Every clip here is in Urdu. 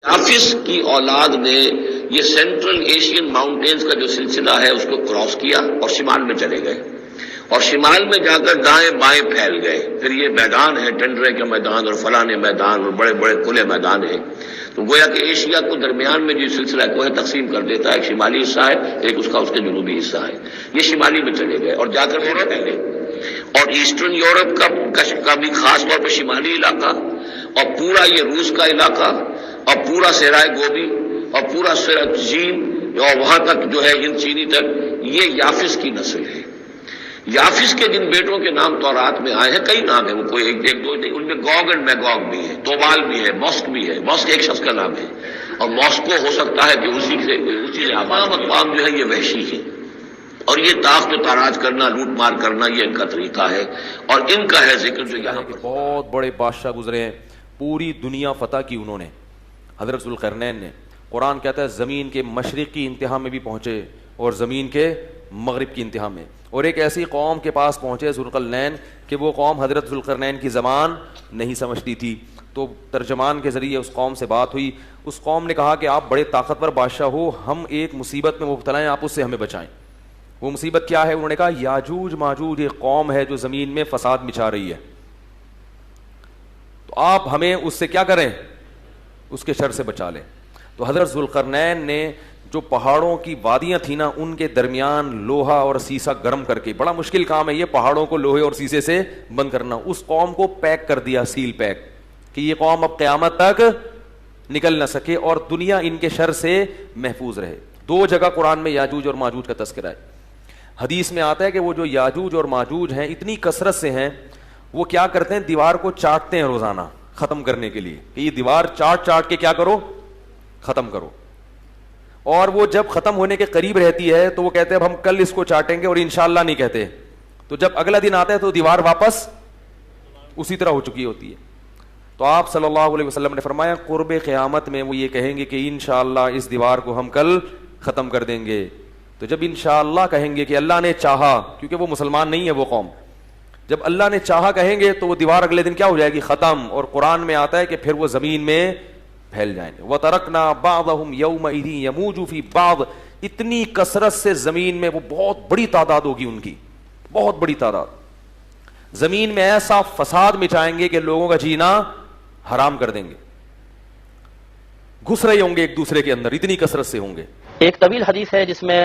حافظ کی اولاد نے یہ سینٹرل ایشین ماؤنٹینز کا جو سلسلہ ہے اس کو کراس کیا اور شمال میں چلے گئے، اور شمال میں جا کر دائیں بائیں پھیل گئے. پھر یہ میدان ہے، ٹنڈرے کا میدان اور فلانے میدان اور بڑے بڑے کھلے میدان ہیں. تو گویا کہ ایشیا کو درمیان میں جو سلسلہ کوہ تقسیم کر دیتا ہے، ایک شمالی حصہ ہے، ایک اس کا جنوبی حصہ ہے. یہ شمالی میں چلے گئے اور جا کر پھر پہلے اور ایسٹرن یورپ کا بھی خاص طور پر شمالی علاقہ اور پورا یہ روس کا علاقہ اور پورا صحرائے گوبی اور پورا چین اور وہاں تک جو ہے ہند چینی تک، یہ یافس کی نسل ہے. یافس کے جن بیٹوں کے نام تورات میں آئے ہیں، کئی نام ہیں، وہ کوئی ایک دو نہیں، ان میں گوگ اینڈ میگوگ بھی ہے، توبال بھی ہے، موسک بھی ہے. موسک ایک شخص کا نام ہے، اور موسکو ہو سکتا ہے کہ اسی سے تمام اقوام جو ہے یہ وحشی ہے، اور یہ طاقت و تاراج کرنا، لوٹ مار کرنا، یہ ان کا طریقہ ہے. اور ان کا ہے ذکر جو یہاں پر بہت بڑے بادشاہ گزرے ہیں، پوری دنیا فتح کی انہوں نے. حضرت ذوالقرنین نے، قرآن کہتا ہے زمین کے مشرق کی انتہا میں بھی پہنچے اور زمین کے مغرب کی انتہا میں، اور ایک ایسی قوم کے پاس پہنچے ذوالقرنین کہ وہ قوم حضرت ذوالقرنین کی زبان نہیں سمجھتی تھی. تو ترجمان کے ذریعے اس قوم سے بات ہوئی. اس قوم نے کہا کہ آپ بڑے طاقتور بادشاہ ہو، ہم ایک مصیبت میں مبتلا ہیں، آپ اس سے ہمیں بچائیں. وہ مصیبت کیا ہے؟ انہوں نے کہا یاجوج ماجوج ایک قوم ہے جو زمین میں فساد مچا رہی ہے، تو آپ ہمیں اس سے کیا کریں؟ اس کے شر سے بچا لیں. تو حضرت ذوالقرنین نے جو پہاڑوں کی وادیاں تھیں نا، ان کے درمیان لوہا اور سیسا گرم کر کے، بڑا مشکل کام ہے یہ پہاڑوں کو لوہے اور سیسے سے بند کرنا، اس قوم کو پیک کر دیا، سیل پیک، کہ یہ قوم اب قیامت تک نکل نہ سکے اور دنیا ان کے شر سے محفوظ رہے. 2 جگہ قرآن میں یاجوج اور ماجوج کا تذکرہ ہے. حدیث میں آتا ہے کہ وہ جو یاجوج اور ماجوج ہیں اتنی کثرت سے ہیں، وہ کیا کرتے ہیں؟ دیوار کو چاٹتے ہیں روزانہ ختم کرنے کے لیے، کہ یہ دیوار چاٹ چاٹ کے کیا کرو؟ ختم کرو. اور وہ جب ختم ہونے کے قریب رہتی ہے تو وہ کہتے ہیں اب ہم کل اس کو چاٹیں گے، اور انشاءاللہ نہیں کہتے. تو جب اگلا دن آتا ہے تو دیوار واپس اسی طرح ہو چکی ہوتی ہے. تو آپ صلی اللہ علیہ وسلم نے فرمایا قرب قیامت میں وہ یہ کہیں گے کہ انشاءاللہ اس دیوار کو ہم کل ختم کر دیں گے. تو جب انشاءاللہ کہیں گے کہ اللہ نے چاہا، کیونکہ وہ مسلمان نہیں ہے وہ قوم، جب اللہ نے چاہا کہیں گے تو وہ دیوار اگلے دن کیا ہو جائے گی؟ ختم. اور قرآن میں آتا ہے کہ پھر وہ زمین میں پھیل جائیں گے. وَتَرَكْنَا بَعْضَهُمْ يَوْمَئِذٍ يَمُوجُ فِي بَعْضٍ. اتنی کثرت سے زمین میں وہ بہت بڑی تعداد ہوگی، ان کی بہت بڑی تعداد، زمین میں ایسا فساد مچائیں گے کہ لوگوں کا جینا حرام کر دیں گے، گھس رہے ہوں گے ایک دوسرے کے اندر، اتنی کثرت سے ہوں گے. ایک طویل حدیث ہے جس میں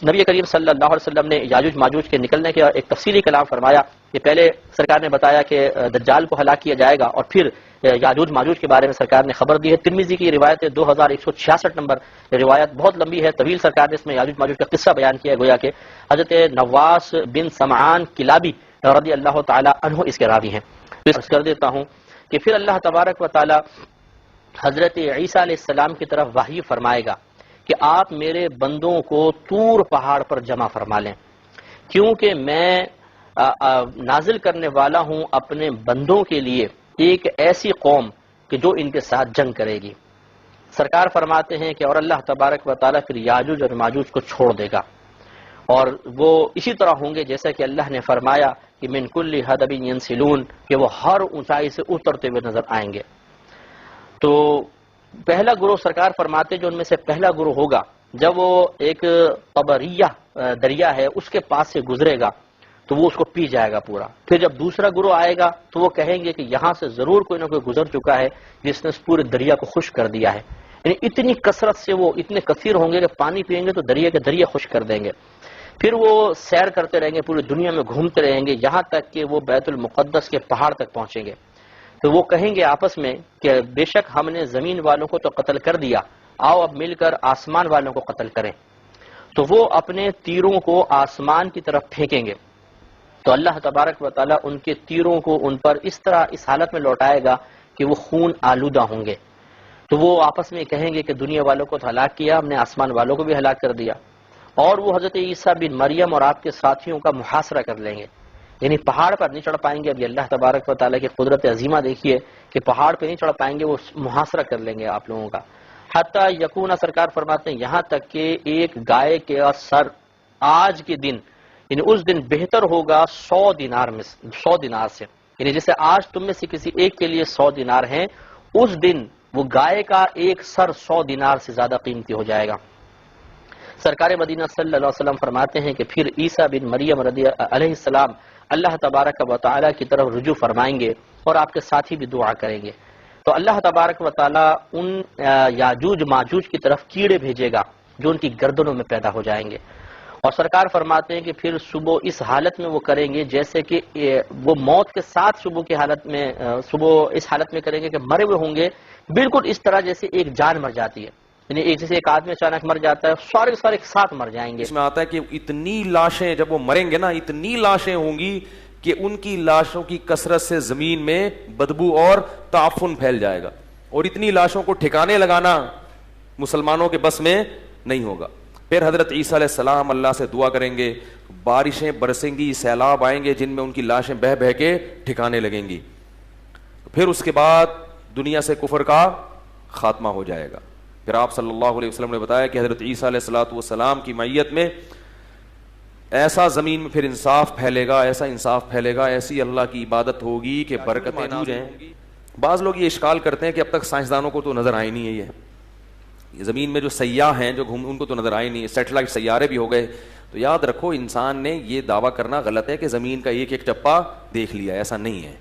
نبی کریم صلی اللہ علیہ وسلم نے یاجوج ماجوج کے نکلنے کا ایک تفصیلی کلام فرمایا کہ پہلے سرکار نے بتایا کہ دجال کو ہلاک کیا جائے گا، اور پھر یاجوج ماجوج کے بارے میں سرکار نے خبر دی ہے. ترمذی کی روایت ہے 2166 نمبر روایت، بہت لمبی ہے، طویل. سرکار نے اس میں یاجوج ماجوج کا قصہ بیان کیا ہے، گویا کہ حضرت نواس بن سمعان کلابی رضی اللہ تعالی عنہ اس کے راوی ہیں. عرض کر دیتا ہوں کہ پھر اللہ تبارک و تعالی حضرت عیسیٰ علیہ السلام کی طرف وحی فرمائے گا کہ آپ میرے بندوں کو طور پہاڑ پر جمع فرما لیں، کیونکہ میں نازل کرنے والا ہوں اپنے بندوں کے لیے ایک ایسی قوم کہ جو ان کے ساتھ جنگ کرے گی. سرکار فرماتے ہیں کہ اور اللہ تبارک و تعالیٰ پھر یاجوج اور ماجوج کو چھوڑ دے گا، اور وہ اسی طرح ہوں گے جیسا کہ اللہ نے فرمایا کہ من کل حدب ینسلون، کہ وہ ہر اونچائی سے اترتے ہوئے نظر آئیں گے. تو پہلا گروہ سرکار فرماتے جو ان میں سے پہلا گروہ ہوگا، جب وہ ایک طبریہ دریا ہے اس کے پاس سے گزرے گا تو وہ اس کو پی جائے گا پورا. پھر جب دوسرا گروہ آئے گا تو وہ کہیں گے کہ یہاں سے ضرور کوئی نہ کوئی گزر چکا ہے جس نے اس پورے دریا کو خشک کر دیا ہے. یعنی اتنی کثرت سے وہ اتنے کثیر ہوں گے کہ پانی پئیں گے تو دریا کے دریا خشک کر دیں گے. پھر وہ سیر کرتے رہیں گے، پوری دنیا میں گھومتے رہیں گے، یہاں تک کہ وہ بیت المقدس کے پہاڑ تک پہنچیں گے. تو وہ کہیں گے آپس میں کہ بے شک ہم نے زمین والوں کو تو قتل کر دیا، آؤ اب مل کر آسمان والوں کو قتل کریں. تو وہ اپنے تیروں کو آسمان کی طرف پھینکیں گے تو اللہ تبارک و تعالیٰ ان کے تیروں کو ان پر اس طرح اس حالت میں لوٹائے گا کہ وہ خون آلودہ ہوں گے. تو وہ آپس میں کہیں گے کہ دنیا والوں کو تو ہلاک کیا، ہم نے آسمان والوں کو بھی ہلاک کر دیا. اور وہ حضرت عیسیٰ بن مریم اور آپ کے ساتھیوں کا محاصرہ کر لیں گے، یعنی پہاڑ پر نہیں چڑھ پائیں گے. ابھی اللہ تبارک و تعالیٰ کی قدرت عظیمہ دیکھیے کہ پہاڑ پہ نہیں چڑھ پائیں گے، وہ محاصرہ کر لیں گے آپ لوگوں کا. حتیٰ یکون، سرکار فرماتے ہیں یہاں تک کہ ایک گائے کا سر آج کے دن، یعنی اس دن بہتر ہوگا 100 دینار سے. یعنی جیسے آج تم میں سے کسی ایک کے لیے 100 دینار ہیں، اس دن وہ گائے کا ایک سر 100 دینار سے زیادہ قیمتی ہو جائے گا۔ سرکار مدینہ صلی اللہ علیہ وسلم فرماتے ہیں کہ پھر عیسیٰ بن مریم علیہ السلام اللہ تبارک و تعالیٰ کی طرف رجوع فرمائیں گے اور آپ کے ساتھی بھی دعا کریں گے، تو اللہ تبارک و تعالیٰ ان یاجوج ماجوج کی طرف کیڑے بھیجے گا جو ان کی گردنوں میں پیدا ہو جائیں گے، اور سرکار فرماتے ہیں کہ پھر صبح اس حالت میں وہ کریں گے جیسے کہ وہ موت کے ساتھ صبح اس حالت میں کریں گے کہ مرے ہوئے ہوں گے، بالکل اس طرح جیسے ایک جان مر جاتی ہے، یعنی جیسے ایک آدمی اچانک مر جاتا ہے، سارے ایک ساتھ مر جائیں گے۔ اس میں آتا ہے کہ اتنی لاشیں جب وہ مریں گے نا، اتنی لاشیں ہوں گی کہ ان کی لاشوں کی کثرت سے زمین میں بدبو اور تعفن پھیل جائے گا، اور اتنی لاشوں کو ٹھکانے لگانا مسلمانوں کے بس میں نہیں ہوگا۔ پھر حضرت عیسیٰ علیہ السلام اللہ سے دعا کریں گے، بارشیں برسیں گی، سیلاب آئیں گے جن میں ان کی لاشیں بہہ بہہ کے ٹھکانے لگیں گی، پھر اس کے بعد دنیا سے کفر کا خاتمہ ہو جائے گا۔ پھر آپ صلی اللہ علیہ وسلم نے بتایا کہ حضرت عیسیٰ علیہ السلام کی معیت میں ایسا زمین میں پھر انصاف پھیلے گا، ایسا انصاف پھیلے گا، ایسی اللہ کی عبادت ہوگی کہ برکتیں نازل ہوں گی۔ بعض لوگ یہ اشکال کرتے ہیں کہ اب تک سائنسدانوں کو تو نظر آئی نہیں ہے، یہ زمین میں جو سیاح ہیں جو ان کو تو نظر آئی نہیں ہے، سیٹلائٹ سیارے بھی ہو گئے، تو یاد رکھو انسان نے یہ دعویٰ کرنا غلط ہے کہ زمین کا ایک ایک ٹپا دیکھ لیا، ایسا نہیں ہے،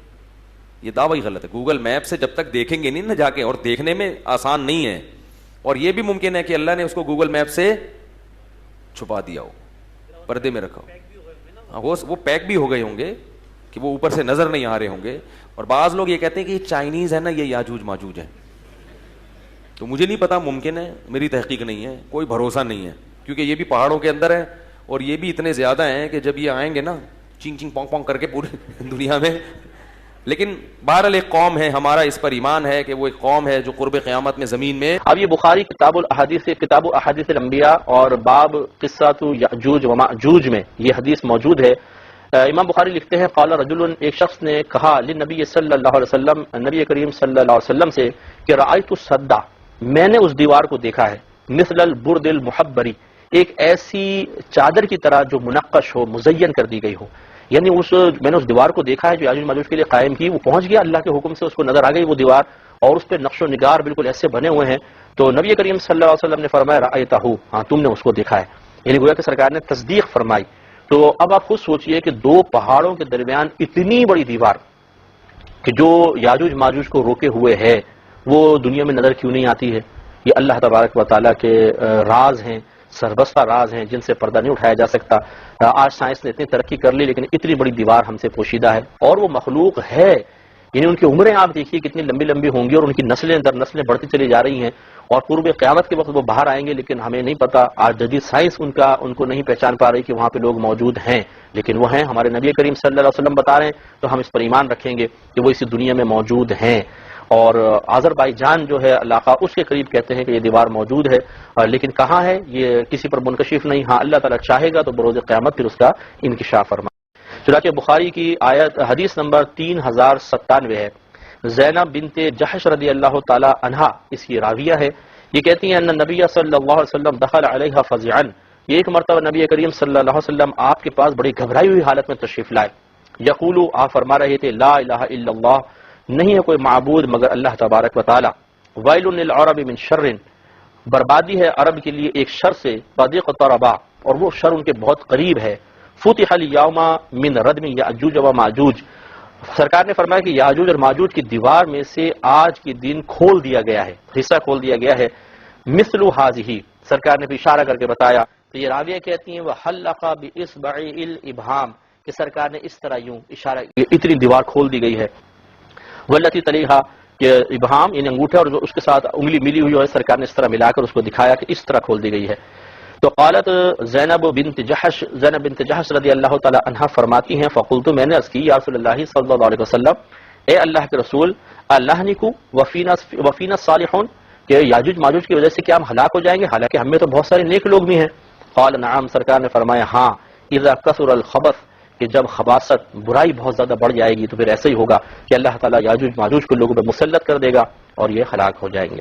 یہ دعویٰ ہی غلط ہے۔ گوگل میپ سے جب تک دیکھیں گے نہیں نہ جا کے، اور دیکھنے میں آسان نہیں ہے، اور یہ بھی ممکن ہے کہ اللہ نے اس کو گوگل میپ سے چھپا دیا ہو، پردے میں رکھا ہو، وہ پیک بھی ہو گئے ہوں گے کہ وہ اوپر سے نظر نہیں آ رہے ہوں گے۔ اور بعض لوگ یہ کہتے ہیں کہ یہ چائنیز ہے نا، یہ یاجوج ماجوج ہے، تو مجھے نہیں پتا، ممکن ہے، میری تحقیق نہیں ہے، کوئی بھروسہ نہیں ہے، کیونکہ یہ بھی پہاڑوں کے اندر ہے اور یہ بھی اتنے زیادہ ہیں کہ جب یہ آئیں گے نا چنگ چنگ پونگ پونگ کر کے پوری دنیا میں، لیکن بہرحال ایک قوم ہے، ہمارا اس پر ایمان ہے کہ وہ ایک قوم ہے جو قرب قیامت میں زمین میں۔ اب یہ بخاری کتاب احادیث الانبیاء اور باب قصۃ یاجوج و ماجوج میں یہ حدیث موجود ہے۔ امام بخاری لکھتے ہیں قال رجل، ایک شخص نے کہا للنبی صلی اللہ علیہ وسلم، نبی کریم صلی اللہ علیہ وسلم سے کہ رأیت الصدہ، میں نے اس دیوار کو دیکھا ہے، مثل البرد المحبری، ایک ایسی چادر کی طرح جو منقش ہو، مزین کر دی گئی ہو، یعنی میں نے اس دیوار کو دیکھا ہے جو یاجوج ماجوج کے لیے قائم کی، وہ پہنچ گیا اللہ کے حکم سے، اس کو نظر آ گئی وہ دیوار، اور اس پہ نقش و نگار بالکل ایسے بنے ہوئے ہیں۔ تو نبی کریم صلی اللہ علیہ وسلم نے فرمایا رأیتہ، ہاں تم نے اس کو دیکھا ہے، یعنی گویا کہ سرکار نے تصدیق فرمائی۔ تو اب آپ خود سوچئے کہ دو پہاڑوں کے درمیان اتنی بڑی دیوار کہ جو یاجوج ماجوج کو روکے ہوئے ہے، وہ دنیا میں نظر کیوں نہیں آتی ہے؟ یہ اللہ تبارک و تعالیٰ کے راز ہیں، سربستہ راز ہیں جن سے پردہ نہیں اٹھایا جا سکتا۔ آج سائنس نے اتنی ترقی کر لی لیکن اتنی بڑی دیوار ہم سے پوشیدہ ہے، اور وہ مخلوق ہے، یعنی ان کی عمریں آپ دیکھیے کتنی لمبی لمبی ہوں گی، اور ان کی نسلیں در نسلیں بڑھتی چلی جا رہی ہیں، اور قرب قیامت کے وقت وہ باہر آئیں گے، لیکن ہمیں نہیں پتا، آج جدید سائنس ان کو نہیں پہچان پا رہی کہ وہاں پہ لوگ موجود ہیں، لیکن وہ ہیں، ہمارے نبی کریم صلی اللہ علیہ وسلم بتا رہے ہیں، تو ہم اس پر ایمان رکھیں گے کہ وہ اسی دنیا میں موجود ہیں۔ اور آذربائیجان جو ہے علاقہ، اس کے قریب کہتے ہیں کہ یہ دیوار موجود ہے، لیکن کہاں ہے یہ کسی پر منکشف نہیں، ہاں اللہ تعالیٰ چاہے گا تو بروز قیامت پھر اس کا انکشاف فرمائے۔ چنانچہ بخاری کی حدیث نمبر 3097 ہے، زینب بنت جحش رضی اللہ تعالی عنہا اس کی راویہ ہے، یہ کہتی ہیں ان نبی صلی اللہ علیہ وسلم دخل علیہ فزعا، یہ ایک مرتبہ نبی کریم صلی اللہ علیہ وسلم آپ کے پاس بڑی گھبرائی ہوئی حالت میں تشریف لائے، یقول، آپ فرما رہے تھے لا الہ الا اللہ، نہیں ہے کوئی معبود مگر اللہ تبارک و تعالی، ویل للعرب من شر، بربادی ہے عرب کے لیے ایک شر سے، قد اقترب، اور وہ شر ان کے بہت قریب ہے، فتح الیوم من ردم یاجوج و ماجوج، سرکار نے فرمایا کہ یاجوج اور ماجوج کی دیوار میں سے آج کے دن کھول دیا گیا ہے، حصہ کھول دیا گیا ہے، مثل هذه، سرکار نے بھی اشارہ کر کے بتایا۔ تو یہ راویہ کہتی ہیں وحلق باصبع الابهام، کہ سرکار نے اس طرح یوں اشارہ، اتنی دیوار کھول دی گئی ہے، والتی تلیہا، کہ ابہام یعنی انگوٹھا اور جو اس کے ساتھ انگلی ملی ہوئی ہے، سرکار نے اس طرح ملا کر اس کو دکھایا کہ اس طرح کھول دی گئی ہے۔ تو قالت زینب بنت جحش رضی اللہ تعالی عنہا فرماتی ہیں فقلت، میں نے عرض کی یا رسول اللہ صلی اللہ علیہ وسلم، اے اللہ کے رسول، اللہنکو وفینا الصالحون، کہ یاجوج ماجوج کی وجہ سے کیا ہم ہلاک ہو جائیں گے، حالانکہ ہم میں تو بہت سارے نیک لوگ بھی ہیں۔ قال نعم، سرکار نے فرمایا ہاں، اذا کثر الخبث، کہ جب خباثت برائی بہت زیادہ بڑھ جائے گی تو پھر ایسا ہی ہوگا کہ اللہ تعالیٰ یاجوج ماجوج کو لوگوں پہ مسلط کر دے گا اور یہ ہلاک ہو جائیں گے۔